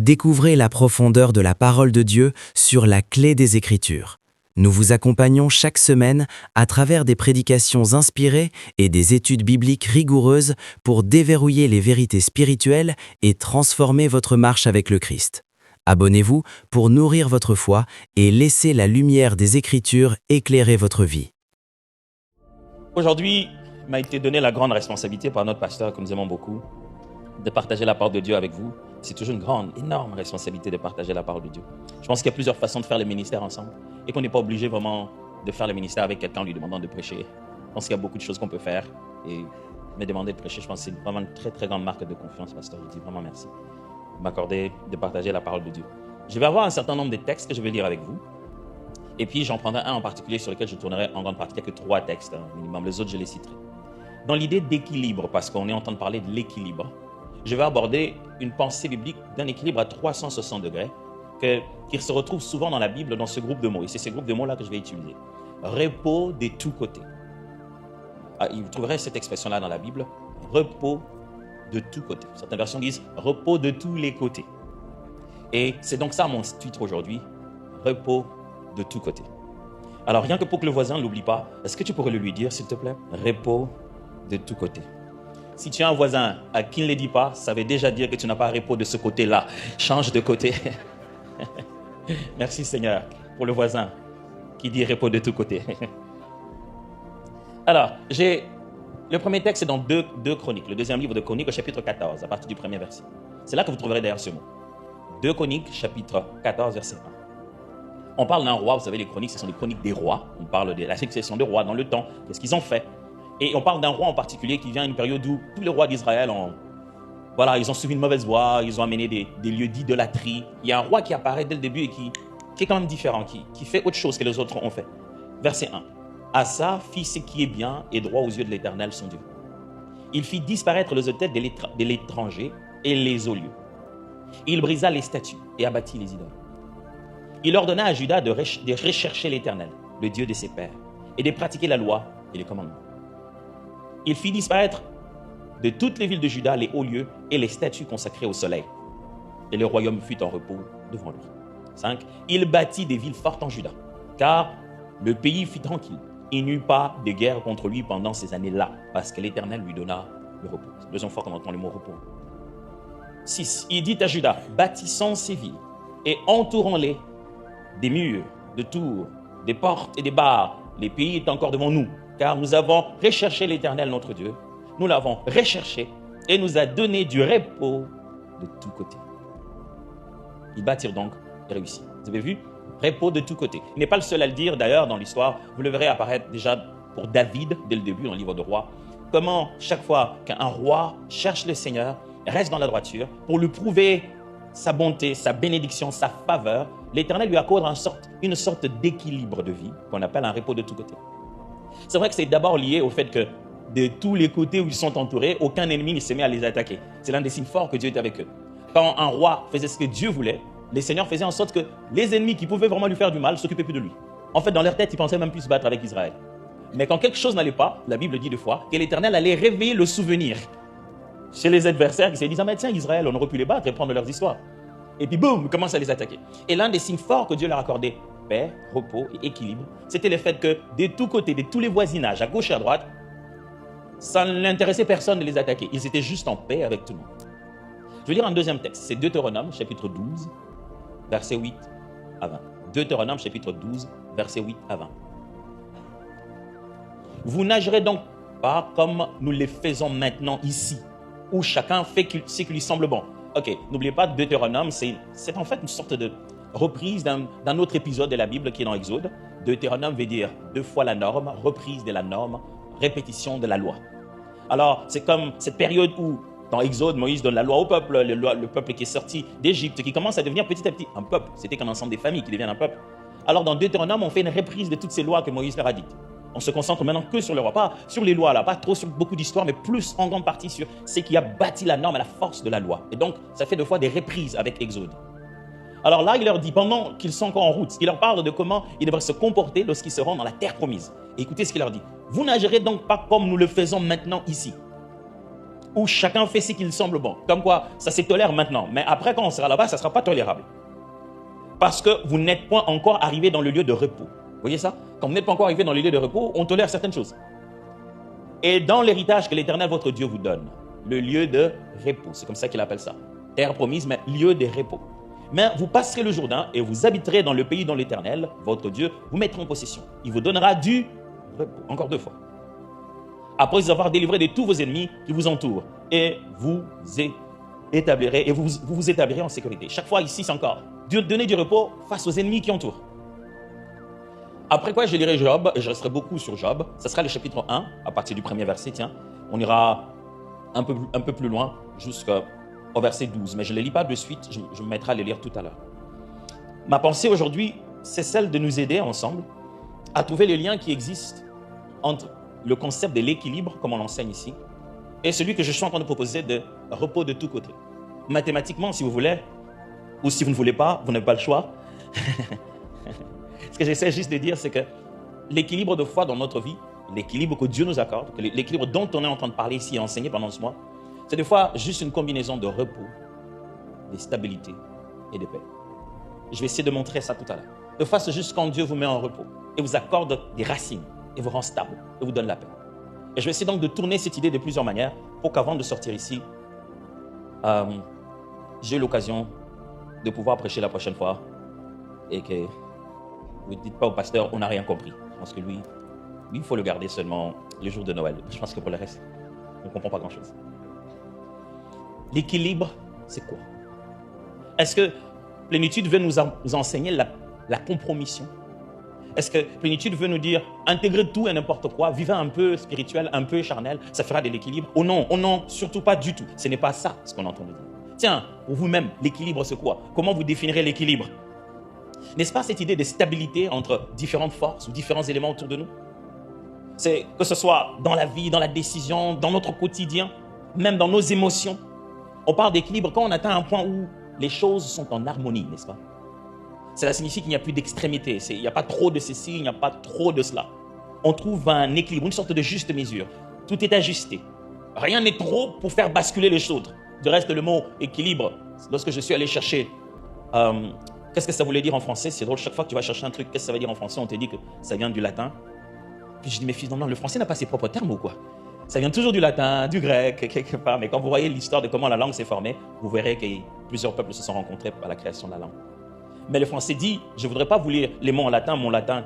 Découvrez la profondeur de la parole de Dieu sur la clé des Écritures. Nous vous accompagnons chaque semaine à travers des prédications inspirées et des études bibliques rigoureuses pour déverrouiller les vérités spirituelles et transformer votre marche avec le Christ. Abonnez-vous pour nourrir votre foi et laisser la lumière des Écritures éclairer votre vie. Aujourd'hui, il m'a été donné la grande responsabilité par notre pasteur, que nous aimons beaucoup, de partager la parole de Dieu avec vous. C'est toujours une grande, énorme responsabilité de partager la parole de Dieu. Je pense qu'il y a plusieurs façons de faire le ministère ensemble et qu'on n'est pas obligé vraiment de faire le ministère avec quelqu'un en lui demandant de prêcher. Je pense qu'il y a beaucoup de choses qu'on peut faire et me demander de prêcher, je pense que c'est vraiment une très, très grande marque de confiance, pasteur. Je dis vraiment merci de m'accorder de partager la parole de Dieu. Je vais avoir un certain nombre de textes que je vais lire avec vous. Et puis, j'en prendrai un en particulier sur lequel je tournerai en grande partie. Il n'y a que 3 textes minimum. Les autres, je les citerai. Dans l'idée d'équilibre, parce qu'on est en train de parler de l'équilibre, je vais aborder une pensée biblique d'un équilibre à 360 degrés qui se retrouve souvent dans la Bible, dans ce groupe de mots. Et c'est ce groupe de mots-là que je vais utiliser. Repos de tous côtés. Vous trouverez cette expression-là dans la Bible. Repos de tous côtés. Certaines versions disent repos de tous les côtés. Et c'est donc ça mon titre aujourd'hui. Repos de tous côtés. Alors, rien que pour que le voisin ne l'oublie pas, est-ce que tu pourrais le lui dire, s'il te plaît? Repos de tous côtés. Si tu as un voisin à qui ne le dit pas, ça veut déjà dire que tu n'as pas repos de ce côté-là. Change de côté. Merci Seigneur pour le voisin qui dit repos de tous côtés. Alors, le premier texte est dans 2 Chroniques, le deuxième livre de Chroniques au chapitre 14, à partir du premier verset. C'est là que vous trouverez d'ailleurs ce mot. 2 Chroniques, chapitre 14, verset 1. On parle d'un roi, vous savez, les chroniques, ce sont les chroniques des rois. On parle de la succession des rois dans le temps, qu'est-ce qu'ils ont fait. Et on parle d'un roi en particulier qui vient à une période où tous les rois d'Israël ils ont suivi une mauvaise voie, ils ont amené des lieux d'idolâtrie. Il y a un roi qui apparaît dès le début et qui est quand même différent, qui fait autre chose que les autres ont fait. Verset 1. Asa fit ce qui est bien et droit aux yeux de l'Éternel, son Dieu. Il fit disparaître les autels de l'étranger et les hauts lieux. Il brisa les statues et abattit les idoles. Il ordonna à Juda de rechercher l'Éternel, le Dieu de ses pères, et de pratiquer la loi et les commandements. Il fit disparaître de toutes les villes de Juda les hauts lieux et les statues consacrées au soleil. Et le royaume fut en repos devant lui. 5. Il bâtit des villes fortes en Juda, car le pays fut tranquille. Il n'y eut pas de guerre contre lui pendant ces années-là, parce que l'Éternel lui donna le repos. C'est la deuxième fois qu'on entend le mot repos. 6. Il dit à Juda, bâtissons ces villes et entourons-les des murs, de tours, des portes et des barres. Les pays est encore devant nous, car nous avons recherché l'Éternel notre Dieu. Nous l'avons recherché et nous a donné du repos de tous côtés. Ils bâtirent donc et réussirent. Vous avez vu? Repos de tous côtés. Il n'est pas le seul à le dire, d'ailleurs, dans l'histoire. Vous le verrez apparaître déjà pour David, dès le début, dans le livre de Rois. Comment, chaque fois qu'un roi cherche le Seigneur, reste dans la droiture, pour lui prouver sa bonté, sa bénédiction, sa faveur, l'Éternel lui accorde une sorte d'équilibre de vie qu'on appelle un repos de tous côtés. C'est vrai que c'est d'abord lié au fait que de tous les côtés où ils sont entourés, aucun ennemi ne se met à les attaquer. C'est l'un des signes forts que Dieu était avec eux. Quand un roi faisait ce que Dieu voulait, les seigneurs faisaient en sorte que les ennemis qui pouvaient vraiment lui faire du mal ne s'occupaient plus de lui. En fait, dans leur tête, ils pensaient même plus se battre avec Israël. Mais quand quelque chose n'allait pas, la Bible dit 2 fois que l'Éternel allait réveiller le souvenir chez les adversaires qui se disaient, tiens, Israël, on aurait pu les battre et prendre leurs histoires. Et puis boum, ils commencent à les attaquer. Et l'un des signes forts que Dieu leur accordait, paix, repos et équilibre, c'était le fait que de tous côtés, de tous les voisinages, à gauche et à droite, ça n'intéressait personne de les attaquer. Ils étaient juste en paix avec tout le monde. Je vais lire un deuxième texte, c'est Deutéronome, chapitre 12, versets 8 à 20. Deutéronome, chapitre 12, versets 8 à 20. Vous nagerez donc pas comme nous le faisons maintenant ici, où chacun fait ce qui lui semble bon. Ok, n'oubliez pas, Deutéronome, c'est en fait une sorte de reprise d'un autre épisode de la Bible qui est dans Exode. Deutéronome veut dire 2 fois la norme, reprise de la norme, répétition de la loi. Alors, c'est comme cette période où, dans Exode, Moïse donne la loi au peuple, le peuple qui est sorti d'Égypte, qui commence à devenir petit à petit un peuple. C'était comme ensemble des familles qui deviennent un peuple. Alors, dans Deutéronome, on fait une reprise de toutes ces lois que Moïse leur a dites. On se concentre maintenant que sur le roi, pas sur les lois, là, pas trop sur beaucoup d'histoires, mais plus en grande partie sur ce qui a bâti la norme à la force de la loi. Et donc, ça fait 2 fois des reprises avec Exode. Alors là, il leur dit, pendant qu'ils sont encore en route, il leur parle de comment ils devraient se comporter lorsqu'ils seront dans la terre promise. Et écoutez ce qu'il leur dit. Vous nagerez donc pas comme nous le faisons maintenant ici. où chacun fait ce qu'il semble bon. Comme quoi, ça se tolère maintenant. Mais après, quand on sera là-bas, ça ne sera pas tolérable. Parce que vous n'êtes pas encore arrivé dans le lieu de repos. Vous voyez ça? Quand vous n'êtes pas encore arrivé dans le lieu de repos, on tolère certaines choses. Et dans l'héritage que l'Éternel, votre Dieu, vous donne, le lieu de repos, c'est comme ça qu'il appelle ça. Terre promise, mais lieu de repos. Mais vous passerez le Jourdain et vous habiterez dans le pays dont l'Éternel, votre Dieu, vous mettra en possession. Il vous donnera du repos. Encore 2 fois. Après vous avoir délivré de tous vos ennemis qui vous entourent. Et vous établirez, et vous établirez en sécurité. Chaque fois ici, c'est encore Dieu donner du repos face aux ennemis qui entourent. Après quoi, je lirai Job, et je resterai beaucoup sur Job. Ce sera le chapitre 1, à partir du premier verset, tiens. On ira un peu plus loin, jusqu'au verset 12. Mais je ne le lis pas de suite, je me mettrai à le lire tout à l'heure. Ma pensée aujourd'hui, c'est celle de nous aider ensemble à trouver le lien qui existe entre le concept de l'équilibre, comme on l'enseigne ici, et celui que je suis en train de proposer de repos de tous côtés. Mathématiquement, si vous voulez, ou si vous ne voulez pas, vous n'avez pas le choix. Ce que j'essaie juste de dire, c'est que l'équilibre de foi dans notre vie, l'équilibre que Dieu nous accorde, l'équilibre dont on est en train de parler ici et enseigner pendant ce mois, c'est des fois juste une combinaison de repos, de stabilité et de paix. Je vais essayer de montrer ça tout à l'heure. De fois, c'est juste quand Dieu vous met en repos et vous accorde des racines et vous rend stable et vous donne la paix. Et je vais essayer donc de tourner cette idée de plusieurs manières pour qu'avant de sortir ici, j'ai l'occasion de pouvoir prêcher la prochaine fois et que vous ne dites pas au pasteur, on n'a rien compris. Je pense que lui, il faut le garder seulement le jour de Noël. Je pense que pour le reste, on ne comprend pas grand-chose. L'équilibre, c'est quoi? Est-ce que plénitude veut nous enseigner la compromission? Est-ce que plénitude veut nous dire intégrer tout et n'importe quoi, vivre un peu spirituel, un peu charnel, ça fera de l'équilibre? Oh non, surtout pas du tout. Ce n'est pas ça ce qu'on est en train de dire. Tiens, pour vous-même, l'équilibre c'est quoi? Comment vous définirez l'équilibre? N'est-ce pas cette idée de stabilité entre différentes forces ou différents éléments autour de nous? C'est que ce soit dans la vie, dans la décision, dans notre quotidien, même dans nos émotions. On parle d'équilibre quand on atteint un point où les choses sont en harmonie, n'est-ce pas? Cela signifie qu'il n'y a plus d'extrémité. Il n'y a pas trop de ceci, il n'y a pas trop de cela. On trouve un équilibre, une sorte de juste mesure. Tout est ajusté. Rien n'est trop pour faire basculer les choses. Du reste, le mot équilibre, lorsque je suis allé chercher qu'est-ce que ça voulait dire en français, c'est drôle, chaque fois que tu vas chercher un truc, qu'est-ce que ça veut dire en français, on te dit que ça vient du latin. Puis je dis, mes fils, non, le français n'a pas ses propres termes ou quoi? Ça vient toujours du latin, du grec, quelque part. Mais quand vous voyez l'histoire de comment la langue s'est formée, vous verrez que plusieurs peuples se sont rencontrés à la création de la langue. Mais le français dit, je ne voudrais pas vous lire les mots en latin, mon latin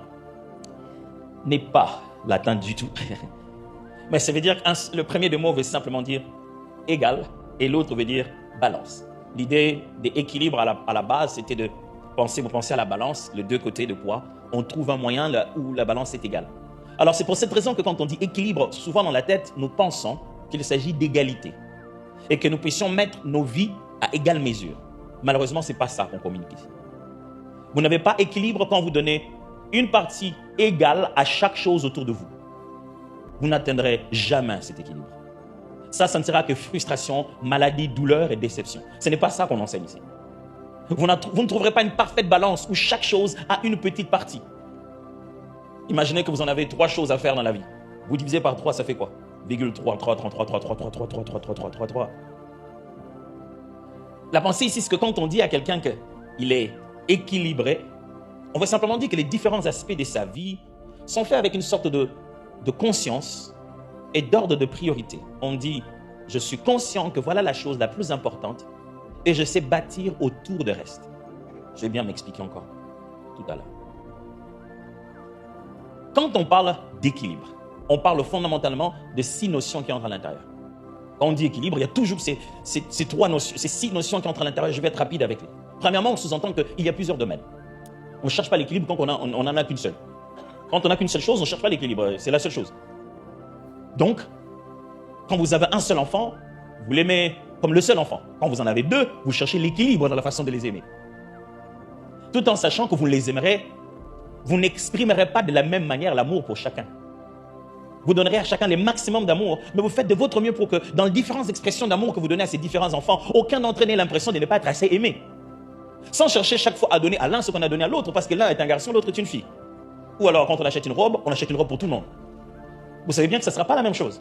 n'est pas latin du tout. Mais ça veut dire que le premier des mots veut simplement dire égal et l'autre veut dire balance. L'idée d'équilibre à la base, c'était de vous pensez à la balance, les deux côtés de poids, on trouve un moyen là où la balance est égale. Alors c'est pour cette raison que quand on dit équilibre, souvent dans la tête, nous pensons qu'il s'agit d'égalité et que nous puissions mettre nos vies à égale mesure. Malheureusement, ce n'est pas ça qu'on communique ici. Vous n'avez pas équilibre quand vous donnez une partie égale à chaque chose autour de vous. Vous n'atteindrez jamais cet équilibre. Ça ne sera que frustration, maladie, douleur et déception. Ce n'est pas ça qu'on enseigne ici. Vous ne trouverez pas une parfaite balance où chaque chose a une petite partie. Imaginez que vous en avez 3 choses à faire dans la vie. Vous divisez par 3, ça fait quoi? 3, 3, 3, 3, 3, 3, 3, 3, 3, 3, 3, 3, 3, 3. La pensée ici, c'est que quand on dit à quelqu'un qu'il est équilibré, on veut simplement dire que les différents aspects de sa vie sont faits avec une sorte de conscience et d'ordre de priorité. On dit, je suis conscient que voilà la chose la plus importante et je sais bâtir autour de reste. Je vais bien m'expliquer encore tout à l'heure. Quand on parle d'équilibre, on parle fondamentalement de 6 notions qui entrent à l'intérieur. Quand on dit équilibre, il y a toujours ces 6 notions qui entrent à l'intérieur. Je vais être rapide avec eux. Premièrement, on sous-entend qu'il y a plusieurs domaines. On ne cherche pas l'équilibre quand on n'en a qu'une seule. Quand on n'a qu'une seule chose, on ne cherche pas l'équilibre. C'est la seule chose. Donc, quand vous avez un seul enfant, vous l'aimez comme le seul enfant. Quand vous en avez 2, vous cherchez l'équilibre dans la façon de les aimer. Tout en sachant que vous les aimerez, vous n'exprimerez pas de la même manière l'amour pour chacun. Vous donnerez à chacun le maximum d'amour, mais vous faites de votre mieux pour que dans les différentes expressions d'amour que vous donnez à ces différents enfants, aucun d'entre eux n'ait l'impression de ne pas être assez aimé. Sans chercher chaque fois à donner à l'un ce qu'on a donné à l'autre, parce que l'un est un garçon, l'autre est une fille. Ou alors, quand on achète une robe pour tout le monde. Vous savez bien que ce ne sera pas la même chose.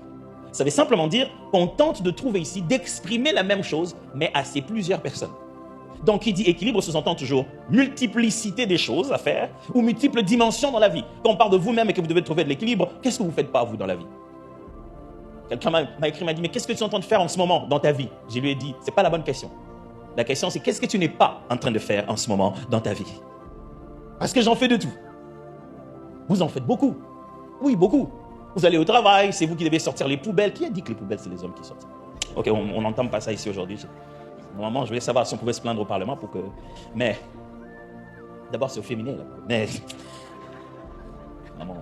Ça veut simplement dire qu'on tente de trouver ici, d'exprimer la même chose, mais à ces plusieurs personnes. Donc, qui dit équilibre sous-entend toujours multiplicité des choses à faire ou multiples dimensions dans la vie. Quand on parle de vous-même et que vous devez trouver de l'équilibre, qu'est-ce que vous ne faites pas, vous, dans la vie? Quelqu'un m'a écrit, m'a dit, mais qu'est-ce que tu es en train de faire en ce moment dans ta vie? Je lui ai dit, ce n'est pas la bonne question. La question, c'est qu'est-ce que tu n'es pas en train de faire en ce moment dans ta vie? Parce que j'en fais de tout. Vous en faites beaucoup. Oui, beaucoup. Vous allez au travail, c'est vous qui devez sortir les poubelles. Qui a dit que les poubelles, c'est les hommes qui sortent? Ok, on n'entend pas ça ici aujourd'hui. Normalement, je voulais savoir si on pouvait se plaindre au Parlement pour que... Mais, d'abord, c'est au féminin, là. Mais, maman,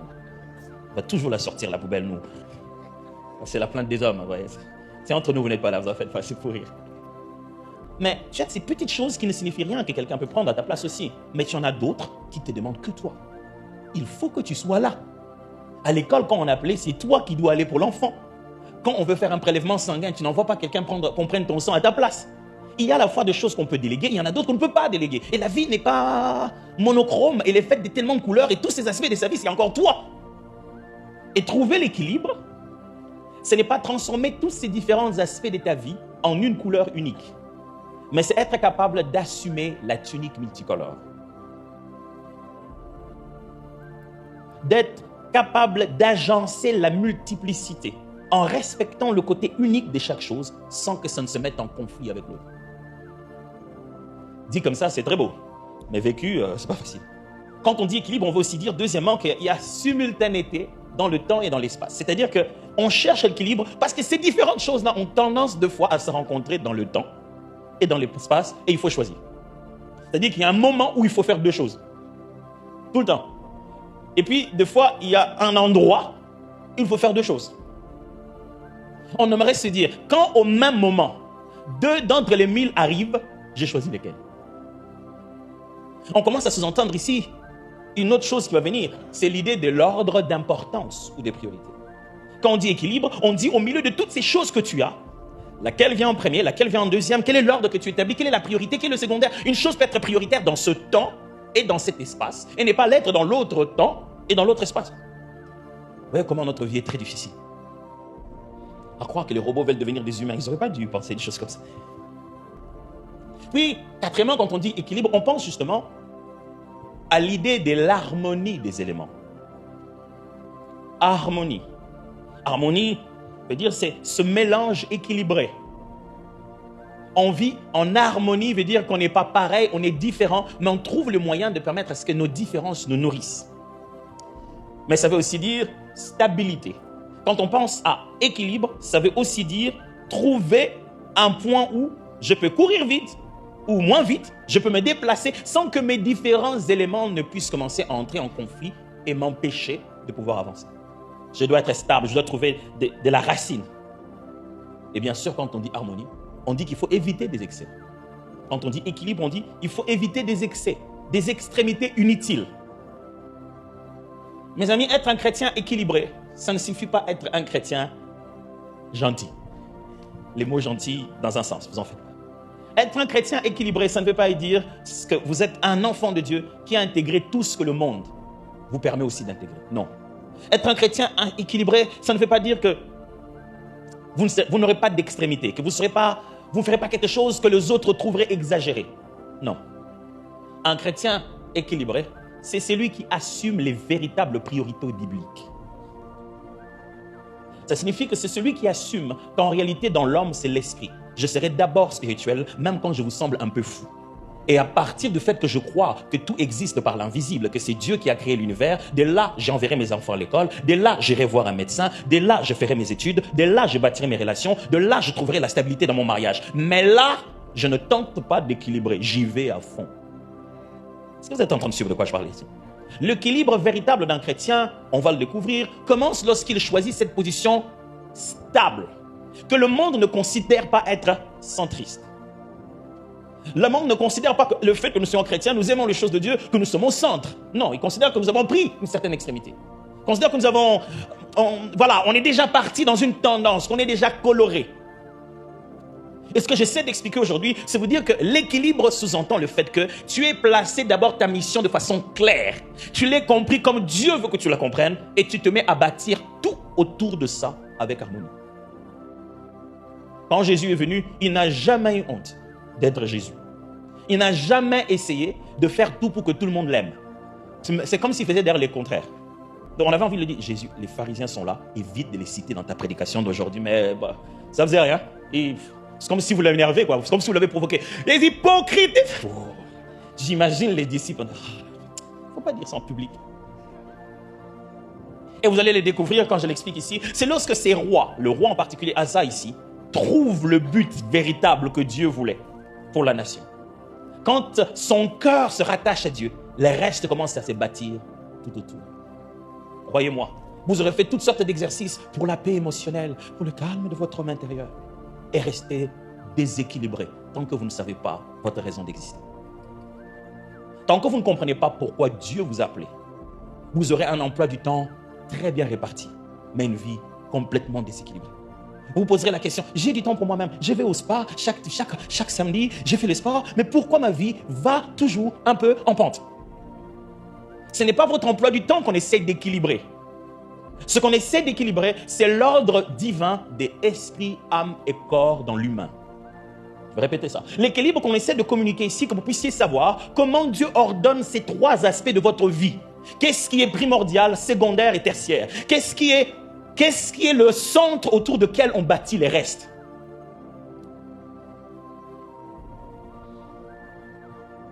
on va toujours la sortir, la poubelle, nous. C'est la plainte des hommes, vous voyez. C'est entre nous, vous n'êtes pas là, vous en faites pas, c'est pour rire. Mais, tu as ces petites choses qui ne signifient rien, que quelqu'un peut prendre à ta place aussi. Mais tu en as d'autres qui te demandent que toi. Il faut que tu sois là. À l'école, quand on appelait, c'est toi qui dois aller pour l'enfant. Quand on veut faire un prélèvement sanguin, tu n'envoies pas quelqu'un qu'on prenne ton sang à ta place. Il y a à la fois des choses qu'on peut déléguer, il y en a d'autres qu'on ne peut pas déléguer. Et la vie n'est pas monochrome, elle est faite de tellement de couleurs et tous ces aspects de sa vie, c'est encore toi. Et trouver l'équilibre, ce n'est pas transformer tous ces différents aspects de ta vie en une couleur unique. Mais c'est être capable d'assumer la tunique multicolore. D'être capable d'agencer la multiplicité en respectant le côté unique de chaque chose sans que ça ne se mette en conflit avec l'autre. Dit comme ça, c'est très beau, mais vécu, c'est pas facile. Quand on dit équilibre, on veut aussi dire, deuxièmement, qu'il y a simultanéité dans le temps et dans l'espace. C'est-à-dire qu'on cherche l'équilibre parce que ces différentes choses-là ont tendance, deux fois, à se rencontrer dans le temps et dans l'espace, et il faut choisir. C'est-à-dire qu'il y a un moment où il faut faire deux choses. Tout le temps. Et puis, des fois, il y a un endroit où il faut faire deux choses. On aimerait se dire, quand au même moment, deux d'entre les 1000 arrivent, j'ai choisi lesquels. On commence à sous-entendre ici une autre chose qui va venir, c'est l'idée de l'ordre d'importance ou des priorités. Quand on dit équilibre, on dit au milieu de toutes ces choses que tu as, laquelle vient en premier, laquelle vient en deuxième, quel est l'ordre que tu établis, quelle est la priorité, quel est le secondaire. Une chose peut être prioritaire dans ce temps et dans cet espace, et n'est pas l'être dans l'autre temps et dans l'autre espace. Vous voyez comment notre vie est très difficile. À croire que les robots veulent devenir des humains, ils n'auraient pas dû penser des choses comme ça. Puis, quatrièmement, quand on dit équilibre, on pense justement à l'idée de l'harmonie des éléments. Harmonie. Harmonie veut dire c'est ce mélange équilibré. On vit en harmonie veut dire qu'on n'est pas pareil, on est différent, mais on trouve le moyen de permettre à ce que nos différences nous nourrissent. Mais ça veut aussi dire stabilité. Quand on pense à équilibre, ça veut aussi dire trouver un point où je peux courir vite ou moins vite, je peux me déplacer sans que mes différents éléments ne puissent commencer à entrer en conflit et m'empêcher de pouvoir avancer. Je dois être stable, je dois trouver de la racine. Et bien sûr, quand on dit harmonie, on dit qu'il faut éviter des excès. Quand on dit équilibre, on dit qu'il faut éviter des excès, des extrémités inutiles. Mes amis, être un chrétien équilibré, ça ne suffit pas être un chrétien gentil. Les mots gentils dans un sens, vous en faites pas. Être un chrétien équilibré, ça ne veut pas dire que vous êtes un enfant de Dieu qui a intégré tout ce que le monde vous permet aussi d'intégrer. Non. Être un chrétien équilibré, ça ne veut pas dire que vous n'aurez pas d'extrémité, que vous ne ferez pas quelque chose que les autres trouveraient exagéré. Non. Un chrétien équilibré, c'est celui qui assume les véritables priorités bibliques. Ça signifie que c'est celui qui assume qu'en réalité, dans l'homme, c'est l'esprit. Je serai d'abord spirituel, même quand je vous semble un peu fou. Et à partir du fait que je crois que tout existe par l'invisible, que c'est Dieu qui a créé l'univers, de là, j'enverrai mes enfants à l'école, de là, j'irai voir un médecin, de là, je ferai mes études, de là, je bâtirai mes relations, de là, je trouverai la stabilité dans mon mariage. Mais là, je ne tente pas d'équilibrer, j'y vais à fond. Est-ce que vous êtes en train de suivre de quoi je parle ici? L'équilibre véritable d'un chrétien, on va le découvrir, commence lorsqu'il choisit cette position stable, que le monde ne considère pas être centriste. Le monde ne considère pas que le fait que nous soyons chrétiens, nous aimons les choses de Dieu, que nous sommes au centre. Non, il considère que nous avons pris une certaine extrémité. Il considère que nous avons... on est déjà parti dans une tendance, qu'on est déjà coloré. Et ce que j'essaie d'expliquer aujourd'hui, c'est vous dire que l'équilibre sous-entend le fait que tu aies placé d'abord ta mission de façon claire. Tu l'as compris comme Dieu veut que tu la comprennes et tu te mets à bâtir tout autour de ça avec harmonie. Quand Jésus est venu, il n'a jamais eu honte d'être Jésus. Il n'a jamais essayé de faire tout pour que tout le monde l'aime. C'est comme s'il faisait d'ailleurs le contraire. Donc on avait envie de lui dire, Jésus, les pharisiens sont là, évite de les citer dans ta prédication d'aujourd'hui, mais bah, ça faisait rien. C'est comme si vous l'avez énervé, quoi. C'est comme si vous l'avez provoqué. Les hypocrites. Oh, j'imagine les disciples. Il ne faut pas dire ça en public. Et vous allez les découvrir quand je l'explique ici. C'est lorsque ces rois, le roi en particulier, Asa ici, trouve le but véritable que Dieu voulait pour la nation. Quand son cœur se rattache à Dieu, le reste commence à se bâtir tout autour. Croyez-moi, vous aurez fait toutes sortes d'exercices pour la paix émotionnelle, pour le calme de votre homme intérieur. Et restez déséquilibré tant que vous ne savez pas votre raison d'exister. Tant que vous ne comprenez pas pourquoi Dieu vous a appelé, vous aurez un emploi du temps très bien réparti, mais une vie complètement déséquilibrée. Vous vous poserez la question, j'ai du temps pour moi-même, je vais au spa chaque samedi, j'ai fait le sport, mais pourquoi ma vie va toujours un peu en pente? Ce n'est pas votre emploi du temps qu'on essaie d'équilibrer. Ce qu'on essaie d'équilibrer, c'est l'ordre divin des esprits, âme et corps dans l'humain. Je vais répéter ça. L'équilibre qu'on essaie de communiquer ici, que vous puissiez savoir comment Dieu ordonne ces trois aspects de votre vie. Qu'est-ce qui est primordial, secondaire et tertiaire? Qu'est-ce qui est le centre autour duquel on bâtit les restes?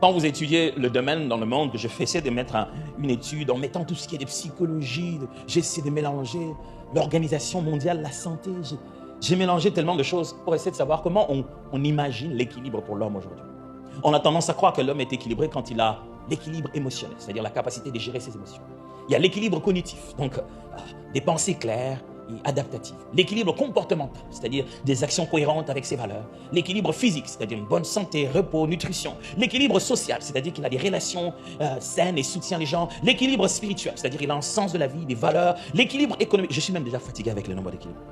Quand vous étudiez le domaine dans le monde, que je faisais de mettre une étude en mettant tout ce qui est de psychologie, j'essaie de mélanger l'organisation mondiale, la santé. J'ai mélangé tellement de choses pour essayer de savoir comment on imagine l'équilibre pour l'homme aujourd'hui. On a tendance à croire que l'homme est équilibré quand il a l'équilibre émotionnel, c'est-à-dire la capacité de gérer ses émotions. Il y a l'équilibre cognitif, donc des pensées claires et adaptatives. L'équilibre comportemental, c'est-à-dire des actions cohérentes avec ses valeurs. L'équilibre physique, c'est-à-dire une bonne santé, repos, nutrition. L'équilibre social, c'est-à-dire qu'il a des relations saines et soutient les gens. L'équilibre spirituel, c'est-à-dire qu'il a un sens de la vie, des valeurs. L'équilibre économique, je suis même déjà fatigué avec le nombre d'équilibres.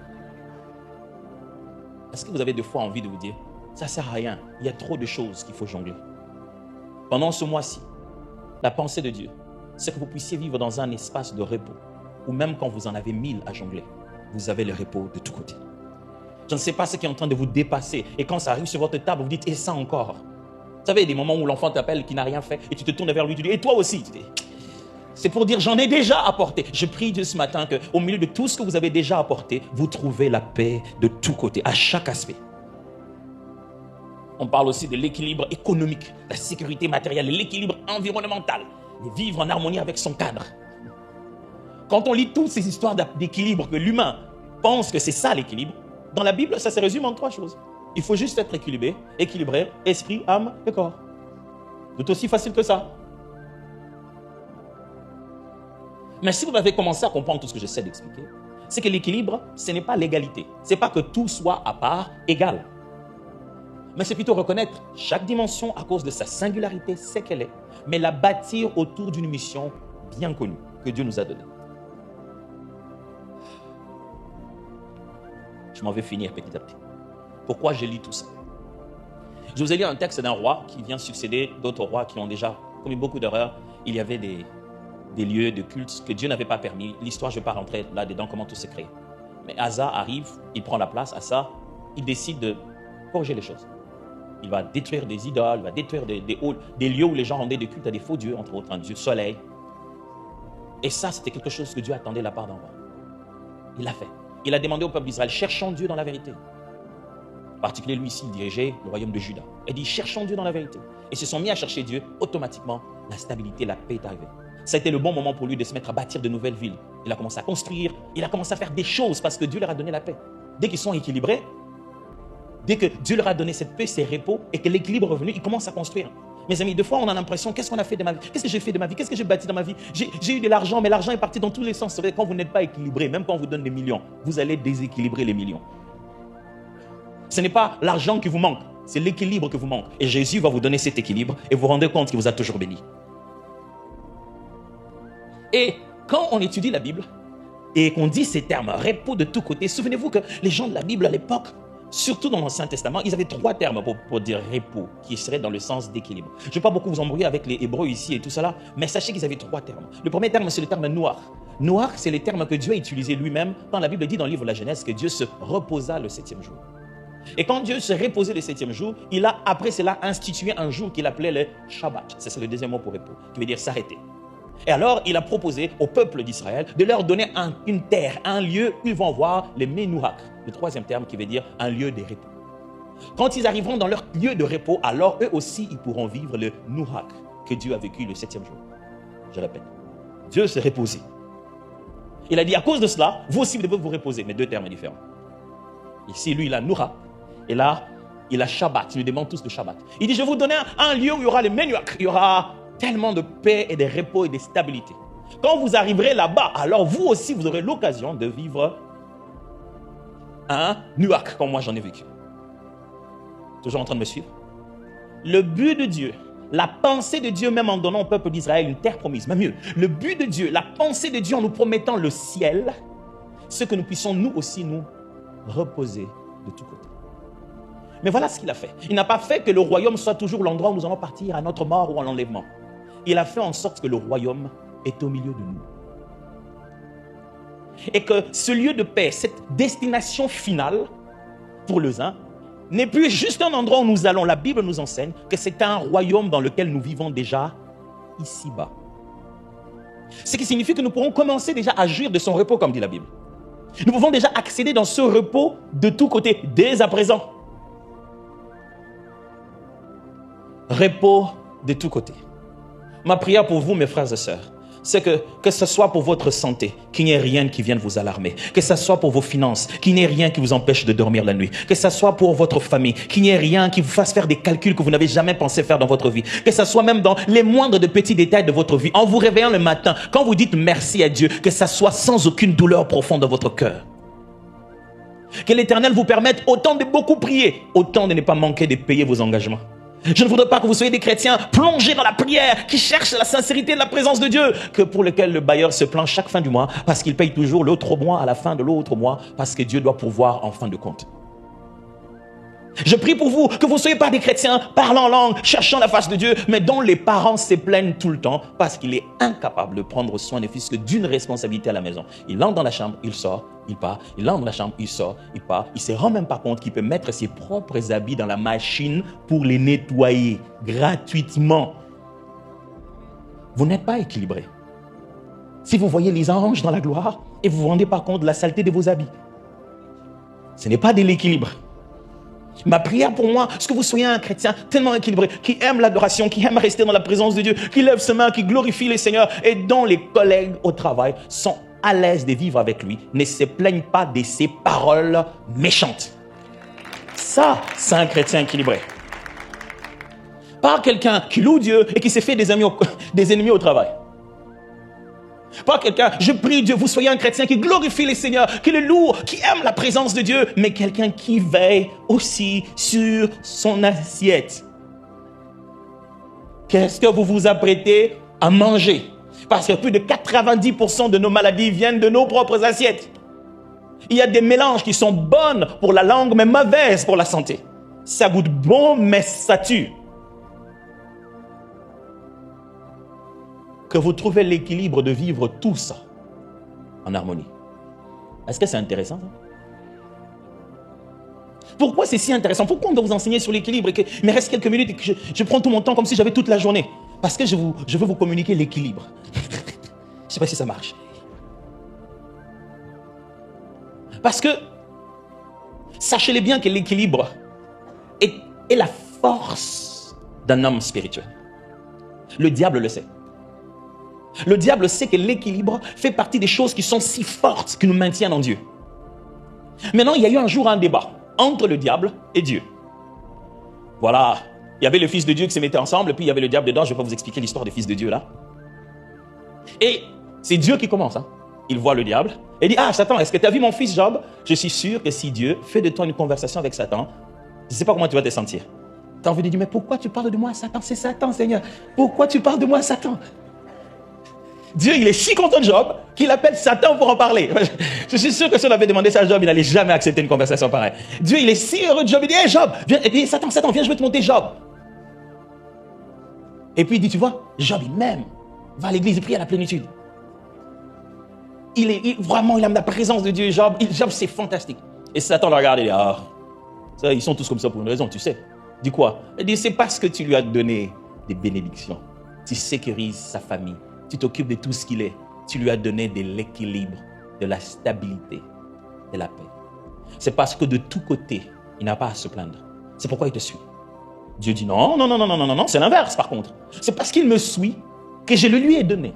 Est-ce que vous avez des fois envie de vous dire, ça ne sert à rien, il y a trop de choses qu'il faut jongler. Pendant ce mois-ci, la pensée de Dieu, c'est que vous puissiez vivre dans un espace de repos, où même quand vous en avez 1000 à jongler, vous avez le repos de tous côtés. Je ne sais pas ce qui est en train de vous dépasser, et quand ça arrive sur votre table, vous dites, et ça encore? Vous savez, des moments où l'enfant t'appelle qui n'a rien fait, et tu te tournes vers lui, tu dis, et toi aussi? Tu dis, c'est pour dire, j'en ai déjà apporté. Je prie Dieu ce matin qu'au milieu de tout ce que vous avez déjà apporté, vous trouvez la paix de tous côtés, à chaque aspect. On parle aussi de l'équilibre économique, la sécurité matérielle, l'équilibre environnemental, et vivre en harmonie avec son cadre. Quand on lit toutes ces histoires d'équilibre, que l'humain pense que c'est ça l'équilibre, dans la Bible, ça se résume en 3 choses. Il faut juste être équilibré, esprit, âme et corps. C'est aussi facile que ça. Mais si vous avez commencé à comprendre tout ce que j'essaie d'expliquer, c'est que l'équilibre, ce n'est pas l'égalité. Ce n'est pas que tout soit à part égal. Mais c'est plutôt reconnaître chaque dimension à cause de sa singularité, c'est qu'elle est, mais la bâtir autour d'une mission bien connue que Dieu nous a donnée. Je m'en vais finir petit à petit. Pourquoi je lis tout ça? Je vous ai lu un texte d'un roi qui vient succéder d'autres rois qui ont déjà commis beaucoup d'erreurs. Il y avait des lieux de culte que Dieu n'avait pas permis. L'histoire, je ne vais pas rentrer là-dedans, comment tout s'est créé. Mais Asa arrive, il prend la place. Asa, il décide de corriger les choses. Il va détruire des idoles, il va détruire des lieux où les gens rendaient des cultes à des faux dieux, entre autres un dieu soleil. Et ça, c'était quelque chose que Dieu attendait de la part d'un roi. Il l'a fait. Il a demandé au peuple d'Israël, cherchons Dieu dans la vérité. En particulier, lui ici, il dirigeait le royaume de Juda. Il dit, cherchons Dieu dans la vérité. Et ils se sont mis à chercher Dieu, automatiquement, la stabilité, la paix est arrivée. Ça a été le bon moment pour lui de se mettre à bâtir de nouvelles villes. Il a commencé à construire, il a commencé à faire des choses parce que Dieu leur a donné la paix. Dès qu'ils sont équilibrés, dès que Dieu leur a donné cette paix, ces repos, et que l'équilibre est revenu, ils commencent à construire. Mes amis, des fois, on a l'impression, qu'est-ce qu'on a fait de ma vie? Qu'est-ce que j'ai fait de ma vie? Qu'est-ce que j'ai bâti dans ma vie? J'ai eu de l'argent, mais l'argent est parti dans tous les sens. Quand vous n'êtes pas équilibré, même quand on vous donne des millions, vous allez déséquilibrer les millions. Ce n'est pas l'argent qui vous manque, c'est l'équilibre qui vous manque. Et Jésus va vous donner cet équilibre et vous vous rendez compte qu'il vous a toujours béni. Et quand on étudie la Bible et qu'on dit ces termes, repos de tous côtés, souvenez-vous que les gens de la Bible à l'époque, surtout dans l'Ancien Testament, ils avaient 3 termes pour dire repos, qui seraient dans le sens d'équilibre. Je ne vais pas beaucoup vous embrouiller avec les Hébreux ici et tout cela, mais sachez qu'ils avaient 3 termes. Le premier terme, c'est le terme noir. Noir, c'est les termes que Dieu a utilisés lui-même quand la Bible dit dans le livre de la Genèse que Dieu se reposa le 7e jour. Et quand Dieu s'est reposé le 7e jour, il a après cela institué un jour qu'il appelait le Shabbat. C'est le deuxième mot pour repos, qui veut dire s'arrêter. Et alors, il a proposé au peuple d'Israël de leur donner une terre, un lieu où ils vont voir les Menouhak, le troisième terme qui veut dire un lieu de repos. Quand ils arriveront dans leur lieu de repos, alors eux aussi, ils pourront vivre le Nouhak que Dieu a vécu le 7e jour. Je répète, Dieu s'est reposé. Il a dit, à cause de cela, vous aussi, vous devez vous reposer, mais deux termes différents. Ici, lui, il a Nouhak, et là, il a Shabbat. Il nous demande tous le Shabbat. Il dit, je vais vous donner un lieu où il y aura les Menouhak, il y aura tellement de paix et de repos et de stabilité. Quand vous arriverez là-bas, alors vous aussi, vous aurez l'occasion de vivre un Nouhak, comme moi j'en ai vécu. Toujours en train de me suivre? Le but de Dieu, la pensée de Dieu, même en donnant au peuple d'Israël une terre promise, même mieux, le but de Dieu, la pensée de Dieu en nous promettant le ciel, c'est que nous puissions nous aussi nous reposer de tous côtés. Mais voilà ce qu'il a fait. Il n'a pas fait que le royaume soit toujours l'endroit où nous allons partir à notre mort ou à l'enlèvement. Il a fait en sorte que le royaume est au milieu de nous. Et que ce lieu de paix, cette destination finale pour les uns, n'est plus juste un endroit où nous allons. La Bible nous enseigne que c'est un royaume dans lequel nous vivons déjà ici-bas. Ce qui signifie que nous pourrons commencer déjà à jouir de son repos, comme dit la Bible. Nous pouvons déjà accéder dans ce repos de tous côtés, dès à présent. Repos de tous côtés. Ma prière pour vous, mes frères et sœurs, c'est que ce soit pour votre santé, qu'il n'y ait rien qui vienne vous alarmer. Que ce soit pour vos finances, qu'il n'y ait rien qui vous empêche de dormir la nuit. Que ce soit pour votre famille, qu'il n'y ait rien qui vous fasse faire des calculs que vous n'avez jamais pensé faire dans votre vie. Que ce soit même dans les moindres de petits détails de votre vie. En vous réveillant le matin, quand vous dites merci à Dieu, que ça soit sans aucune douleur profonde dans votre cœur. Que l'Éternel vous permette autant de beaucoup prier, autant de ne pas manquer de payer vos engagements. Je ne voudrais pas que vous soyez des chrétiens plongés dans la prière, qui cherchent la sincérité de la présence de Dieu, que pour lequel le bailleur se plaint chaque fin du mois, parce qu'il paye toujours l'autre mois à la fin de l'autre mois, parce que Dieu doit pourvoir en fin de compte. Je prie pour vous, que vous ne soyez pas des chrétiens parlant en langue, cherchant la face de Dieu, mais dont les parents se plaignent tout le temps, parce qu'il est incapable de prendre soin des fils que d'une responsabilité à la maison. Il entre dans la chambre, il sort, il part, il entre dans la chambre, il sort, il part. Il ne se rend même pas compte qu'il peut mettre ses propres habits dans la machine pour les nettoyer gratuitement. Vous n'êtes pas équilibré. Si vous voyez les anges dans la gloire et vous ne vous rendez pas compte de la saleté de vos habits, ce n'est pas de l'équilibre. Ma prière pour moi, c'est que vous soyez un chrétien tellement équilibré, qui aime l'adoration, qui aime rester dans la présence de Dieu, qui lève ses mains, qui glorifie le Seigneur et dont les collègues au travail sont à l'aise de vivre avec lui, ne se plaignent pas de ses paroles méchantes. Ça, c'est un chrétien équilibré. Pas quelqu'un qui loue Dieu et qui s'est fait des ennemis au travail. Pas quelqu'un, je prie Dieu, vous soyez un chrétien qui glorifie le Seigneur, qui le loue, qui aime la présence de Dieu, mais quelqu'un qui veille aussi sur son assiette. Qu'est-ce que vous vous apprêtez à manger? Parce que plus de 90% de nos maladies viennent de nos propres assiettes. Il y a des mélanges qui sont bonnes pour la langue, mais mauvaises pour la santé. Ça goûte bon, mais ça tue. Que vous trouvez l'équilibre de vivre tout ça en harmonie. Est-ce que c'est intéressant ça? Pourquoi c'est si intéressant? Pourquoi on doit vous enseigner sur l'équilibre et qu'il me reste quelques minutes et que je prends tout mon temps comme si j'avais toute la journée? Parce que je veux vous communiquer l'équilibre. Je ne sais pas si ça marche. Parce que sachez-le bien que l'équilibre est la force d'un homme spirituel. Le diable le sait. Le diable sait que l'équilibre fait partie des choses qui sont si fortes qui nous maintiennent en Dieu. Maintenant, il y a eu un jour un débat entre le diable et Dieu. Voilà, il y avait le Fils de Dieu qui se mettait ensemble, et puis il y avait le diable dedans. Je ne vais pas vous expliquer l'histoire du Fils de Dieu là. Et c'est Dieu qui commence. Il voit le diable et dit, ah Satan, est-ce que tu as vu mon fils Job? Je suis sûr que si Dieu fait de toi une conversation avec Satan, je ne sais pas comment tu vas te sentir. Tu as envie de dire, mais pourquoi tu parles de moi à Satan? C'est Satan, Seigneur. Pourquoi tu parles de moi à Satan? Dieu, il est si content de Job qu'il appelle Satan pour en parler. Je suis sûr que si on avait demandé ça à Job, il n'allait jamais accepter une conversation pareille. Dieu, il est si heureux de Job. Il dit, hey Job, viens. Et puis Satan, viens, je vais te monter Job. Et puis il dit, tu vois, Job, il m'aime. Va à l'église et prie à la plénitude. Vraiment, il aime la présence de Dieu. Job, c'est fantastique. Et Satan le regarde et dit, Ça, ils sont tous comme ça pour une raison, tu sais. Dis quoi? Il dit, c'est parce que tu lui as donné des bénédictions. Tu sécurises sa famille. Tu t'occupes de tout ce qu'il est. Tu lui as donné de l'équilibre, de la stabilité, de la paix. C'est parce que de tous côtés, il n'a pas à se plaindre. C'est pourquoi il te suit. Dieu dit non, non, non, non, non, non, non, c'est l'inverse par contre. C'est parce qu'il me suit que je le lui ai donné.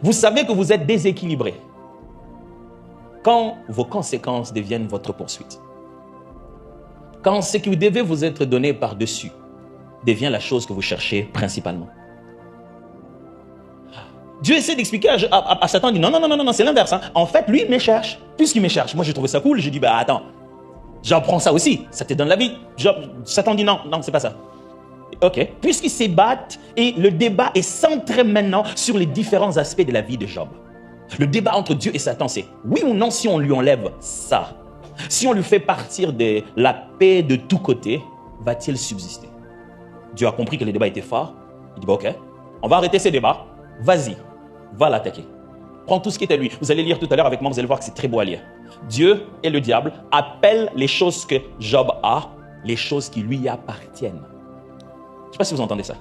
Vous savez que vous êtes déséquilibré quand vos conséquences deviennent votre poursuite. Quand ce qui devait vous être donné par-dessus devient la chose que vous cherchez principalement. Dieu essaie d'expliquer à Satan, il dit non, non, non, non, non, c'est l'inverse. Hein. En fait, lui, il me cherche. Puisqu'il me cherche, moi, j'ai trouvé ça cool. Je dis, bah attends, j'apprends ça aussi. Ça te donne la vie. Satan dit non, non, c'est pas ça. Ok. Puisqu'ils se battent et le débat est centré maintenant sur les différents aspects de la vie de Job. Le débat entre Dieu et Satan, c'est oui ou non si on lui enlève ça. Si on lui fait partir de la paix de tous côtés, va-t-il subsister? Dieu a compris que le débat était fort. Il dit, bah, ok, on va arrêter ces débats. Vas-y, va l'attaquer. Prends tout ce qui est à lui. Vous allez lire tout à l'heure avec moi, vous allez voir que c'est très beau à lire. Dieu et le diable appellent les choses que Job a, les choses qui lui appartiennent. Je ne sais pas si vous entendez ça.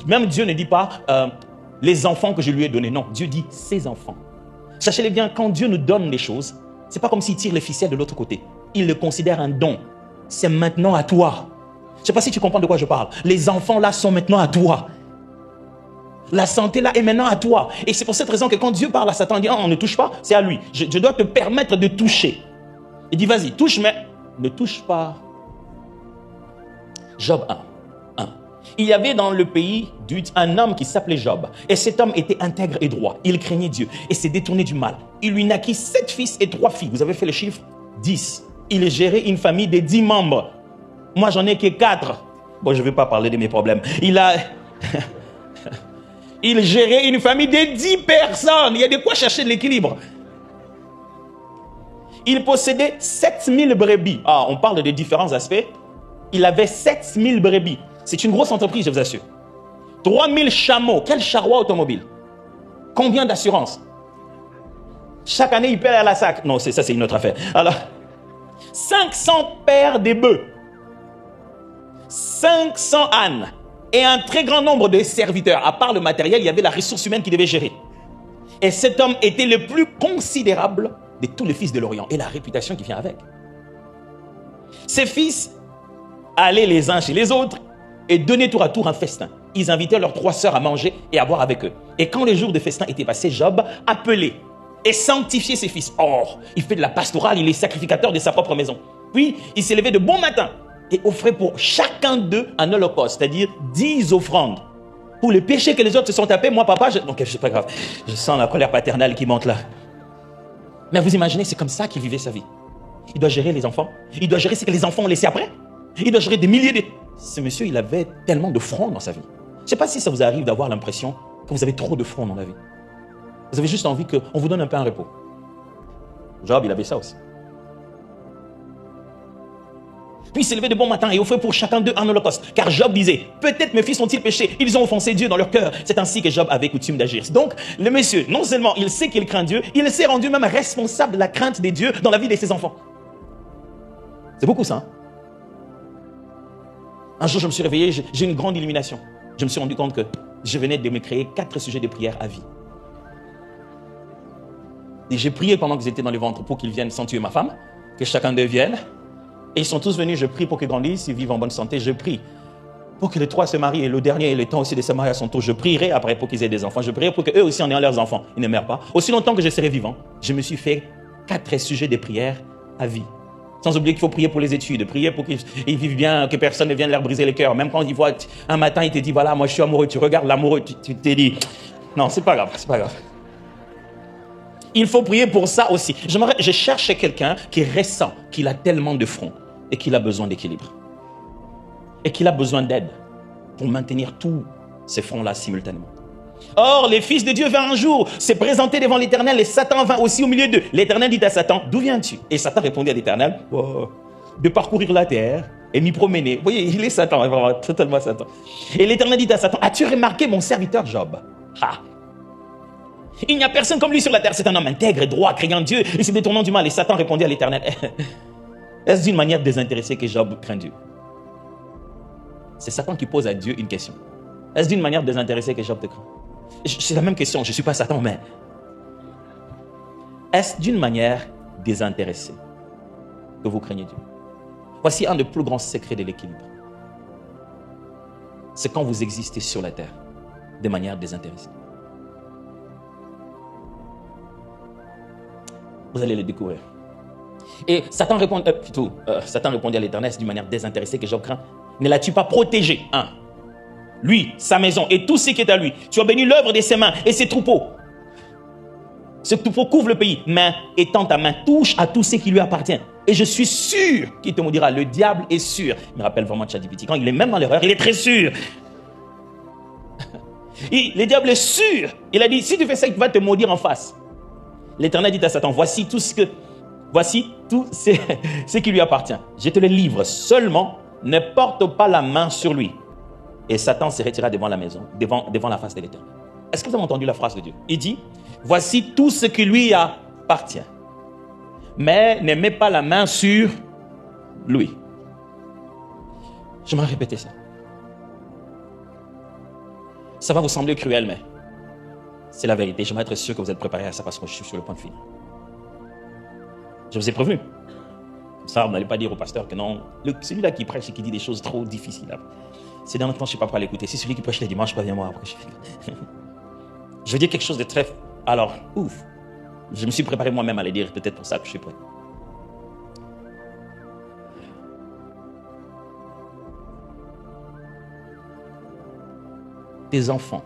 Même Dieu ne dit pas les enfants que je lui ai donnés. Non, Dieu dit ses enfants. Sachez-le bien, quand Dieu nous donne les choses, ce n'est pas comme s'il tire les ficelles de l'autre côté. Il le considère un don. C'est maintenant à toi. Je ne sais pas si tu comprends de quoi je parle. Les enfants là sont maintenant à toi. La santé là est maintenant à toi. Et c'est pour cette raison que quand Dieu parle à Satan, il dit, oh, on ne touche pas, c'est à lui. Je dois te permettre de toucher. Il dit, vas-y, touche, mais ne touche pas. Job 1. Il y avait dans le pays un homme qui s'appelait Job. Et cet homme était intègre et droit. Il craignait Dieu et s'est détourné du mal. Il lui naquit 7 fils et 3 filles. Vous avez fait le chiffre 10. Il gérait une famille de 10 membres. Moi, j'en ai que 4. Bon, je ne vais pas parler de mes problèmes. Il gérait une famille de 10 personnes. Il y a de quoi chercher de l'équilibre. Il possédait 7000 brebis. Ah, on parle de différents aspects. Il avait 7000 brebis. C'est une grosse entreprise, je vous assure. 3000 chameaux. Quel charroi automobile? Combien d'assurances? Chaque année, il paie à la sac. Non, ça, c'est une autre affaire. Alors, 500 paires de bœufs. 500 ânes. Et un très grand nombre de serviteurs. À part le matériel, il y avait la ressource humaine qu'il devait gérer. Et cet homme était le plus considérable de tous les fils de l'Orient. Et la réputation qui vient avec. Ses fils allaient les uns chez les autres et donnaient tour à tour un festin. Ils invitaient leurs 3 sœurs à manger et à boire avec eux. Et quand les jours de festin étaient passés, Job appelait et sanctifiait ses fils. Or, il fait de la pastorale, il est sacrificateur de sa propre maison. Puis, il s'est levé de bon matin et offrait pour chacun d'eux un holocauste, c'est-à-dire 10 offrandes. Pour les péchés que les autres se sont tapés, moi, papa, donc c'est pas grave. Je sens la colère paternelle qui monte là. Mais vous imaginez, c'est comme ça qu'il vivait sa vie. Il doit gérer les enfants. Il doit gérer ce que les enfants ont laissé après. Il doit gérer des milliers de... Ce monsieur, il avait tellement de fronts dans sa vie. Je ne sais pas si ça vous arrive d'avoir l'impression que vous avez trop de fronts dans la vie. Vous avez juste envie qu'on vous donne un peu un repos. Job, il avait ça aussi. Puis il s'est levé de bon matin et offrait pour chacun d'eux un holocauste. Car Job disait, peut-être mes fils ont-ils péché, ils ont offensé Dieu dans leur cœur. C'est ainsi que Job avait coutume d'agir. Donc, le monsieur, non seulement il sait qu'il craint Dieu, il s'est rendu même responsable de la crainte des dieux dans la vie de ses enfants. C'est beaucoup ça. Hein? Un jour, je me suis réveillé, j'ai une grande illumination. Je me suis rendu compte que je venais de me créer 4 sujets de prière à vie. Et j'ai prié pendant qu'ils étaient dans le ventre pour qu'ils viennent sans tuer ma femme, que chacun d'eux vienne. Et ils sont tous venus, je prie pour qu'ils grandissent, ils vivent en bonne santé, je prie pour que les 3 se marient et le dernier ait le temps aussi de se marier à son tour. Je prierai après pour qu'ils aient des enfants, je prierai pour qu'eux aussi en ayant leurs enfants, ils ne meurent pas. Aussi longtemps que je serai vivant, je me suis fait 4 sujets de prière à vie. Sans oublier qu'il faut prier pour les études, prier pour qu'ils vivent bien, que personne ne vienne leur briser le cœur. Même quand ils voient un matin, il te dit, voilà, moi je suis amoureux, tu regardes l'amoureux, tu te dis, non, c'est pas grave, c'est pas grave. Il faut prier pour ça aussi. Je cherche quelqu'un qui ressent qu'il a tellement de fronts et qu'il a besoin d'équilibre. Et qu'il a besoin d'aide pour maintenir tous ces fronts-là simultanément. Or, les fils de Dieu vinrent un jour se présenter devant l'Éternel et Satan vint aussi au milieu d'eux. L'Éternel dit à Satan, d'où viens-tu? Et Satan répondit à l'Éternel, oh, de parcourir la terre et m'y promener. Vous voyez, il est Satan, vraiment, totalement Satan. Et l'Éternel dit à Satan, as-tu remarqué mon serviteur Job? Ah. Il n'y a personne comme lui sur la terre. C'est un homme intègre et droit, craignant Dieu et se détournant du mal. Et Satan répondit à l'Éternel, Est-ce d'une manière désintéressée que Job craint Dieu? C'est Satan qui pose à Dieu une question. Est-ce d'une manière désintéressée que Job te craint? C'est la même question, je ne suis pas Satan, mais... Est-ce d'une manière désintéressée que vous craignez Dieu? Voici un des plus grands secrets de l'équilibre. C'est quand vous existez sur la terre de manière désintéressée. Vous allez le découvrir. Et Satan répondait à l'Éternel d'une manière désintéressée que Job craint. Ne l'as-tu pas protégé, lui, sa maison et tout ce qui est à lui. Tu as béni l'œuvre de ses mains et ses troupeaux. Ce troupeau couvre le pays. Main, étends ta main, touche à tout ce qui lui appartient. Et je suis sûr qu'il te maudira. Le diable est sûr. Il me rappelle vraiment ChatGPT. Quand il est même dans l'erreur, il est très sûr. Le diable est sûr. Il a dit, si tu fais ça, il va te maudire en face. L'Éternel dit à Satan, voici tout ce qui lui appartient. Je te le livre. Seulement, ne porte pas la main sur lui. Et Satan se retira devant la maison, devant la face de l'Éternel. Est-ce que vous avez entendu la phrase de Dieu? Il dit, voici tout ce qui lui appartient. Mais ne mets pas la main sur lui. Je vais répéter ça. Ça va vous sembler cruel, mais c'est la vérité. Je vais être sûr que vous êtes préparés à ça parce que je suis sur le point de finir. Je vous ai prévenu. Ça, vous n'allez pas dire au pasteur que non. Celui-là qui prêche et qui dit des choses trop difficiles. C'est dans notre temps, je ne suis pas prêt à l'écouter. Si celui qui prêche les dimanches, préviens-moi après. Je vais dire quelque chose de très... Alors, ouf. Je me suis préparé moi-même à le dire. Peut-être pour ça que je suis prêt. Tes enfants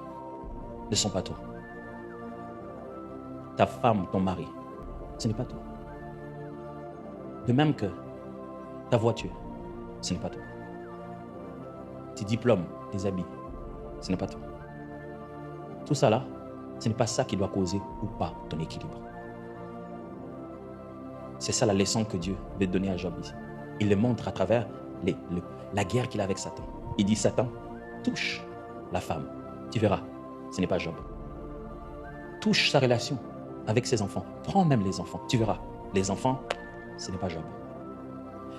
ne sont pas toi. Ta femme, ton mari, ce n'est pas toi. De même que ta voiture, ce n'est pas toi. Tes diplômes, tes habits, ce n'est pas toi. Tout ça là, ce n'est pas ça qui doit causer ou pas ton équilibre. C'est ça la leçon que Dieu veut donner à Job ici. Il le montre à travers la guerre qu'il a avec Satan. Il dit, Satan, touche la femme. Tu verras, ce n'est pas Job. Touche sa relation avec ses enfants. Prends même les enfants. Tu verras, les enfants, ce n'est pas Job.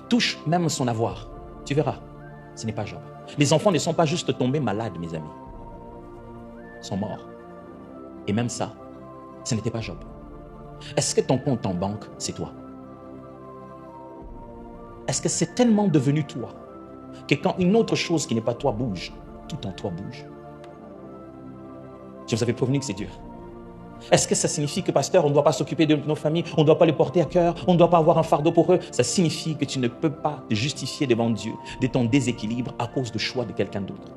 Touche même son avoir. Tu verras, ce n'est pas Job. Les enfants ne sont pas juste tombés malades, mes amis. Ils sont morts. Et même ça, ce n'était pas Job. Est-ce que ton compte en banque, c'est toi? Est-ce que c'est tellement devenu toi que quand une autre chose qui n'est pas toi bouge, tout en toi bouge? Je vous avais prévenu que c'est dur. Est-ce que ça signifie que, pasteur, on ne doit pas s'occuper de nos familles, on ne doit pas les porter à cœur, on ne doit pas avoir un fardeau pour eux? Ça signifie que tu ne peux pas te justifier devant Dieu de ton déséquilibre à cause du choix de quelqu'un d'autre.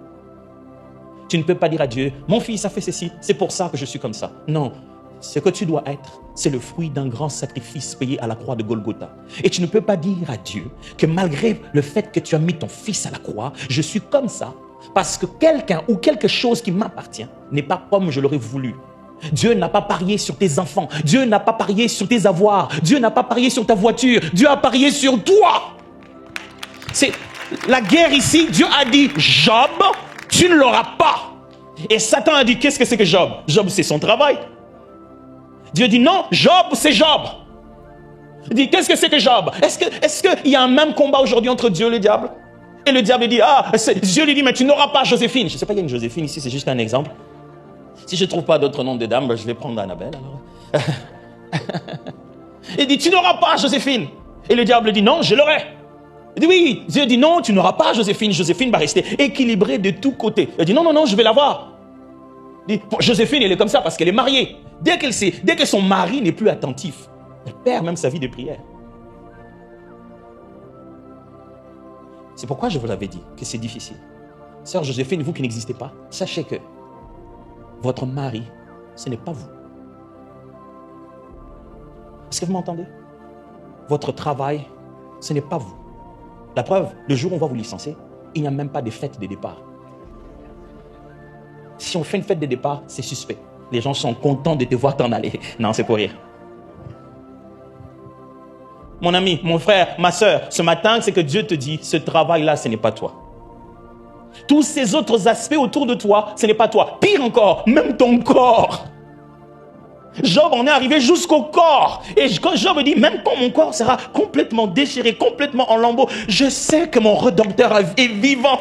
Tu ne peux pas dire à Dieu, mon fils a fait ceci, c'est pour ça que je suis comme ça. Non, ce que tu dois être, c'est le fruit d'un grand sacrifice payé à la croix de Golgotha. Et tu ne peux pas dire à Dieu que malgré le fait que tu as mis ton fils à la croix, je suis comme ça, parce que quelqu'un ou quelque chose qui m'appartient n'est pas comme je l'aurais voulu. Dieu n'a pas parié sur tes enfants. Dieu n'a pas parié sur tes avoirs. Dieu n'a pas parié sur ta voiture. Dieu a parié sur toi. C'est la guerre ici. Dieu a dit, Job, tu ne l'auras pas. Et Satan a dit, qu'est-ce que c'est que Job? Job, c'est son travail. Dieu dit, non, Job, c'est Job. Il dit, qu'est-ce que c'est que Job? Est-ce qu'il y a un même combat aujourd'hui entre Dieu et le diable? Et le diable dit, Dieu lui dit, mais tu n'auras pas Joséphine. Je ne sais pas, il y a une Joséphine ici, c'est juste un exemple. Si je ne trouve pas d'autres noms de dames, je vais prendre Annabelle. Alors. Il dit, tu n'auras pas Joséphine. Et le diable dit, non, je l'aurai. Il dit, oui. Dieu dit, non, tu n'auras pas Joséphine. Joséphine va rester équilibrée de tous côtés. Il dit, non, non, non, je vais l'avoir. Il dit, Joséphine, elle est comme ça parce qu'elle est mariée. Dès que son mari n'est plus attentif, elle perd même sa vie de prière. C'est pourquoi je vous l'avais dit que c'est difficile. Sœur Joséphine, vous qui n'existez pas, sachez que votre mari, ce n'est pas vous. Est-ce que vous m'entendez? Votre travail, ce n'est pas vous. La preuve, le jour où on va vous licencier, il n'y a même pas de fête de départ. Si on fait une fête de départ, c'est suspect. Les gens sont contents de te voir t'en aller. Non, c'est pour rire. Mon ami, mon frère, ma soeur, ce matin, c'est que Dieu te dit, ce travail-là, ce n'est pas toi. Tous ces autres aspects autour de toi, ce n'est pas toi. Pire encore, même ton corps. Job en est arrivé jusqu'au corps. Et quand Job dit, même quand mon corps sera complètement déchiré, complètement en lambeaux, je sais que mon Rédempteur est vivant.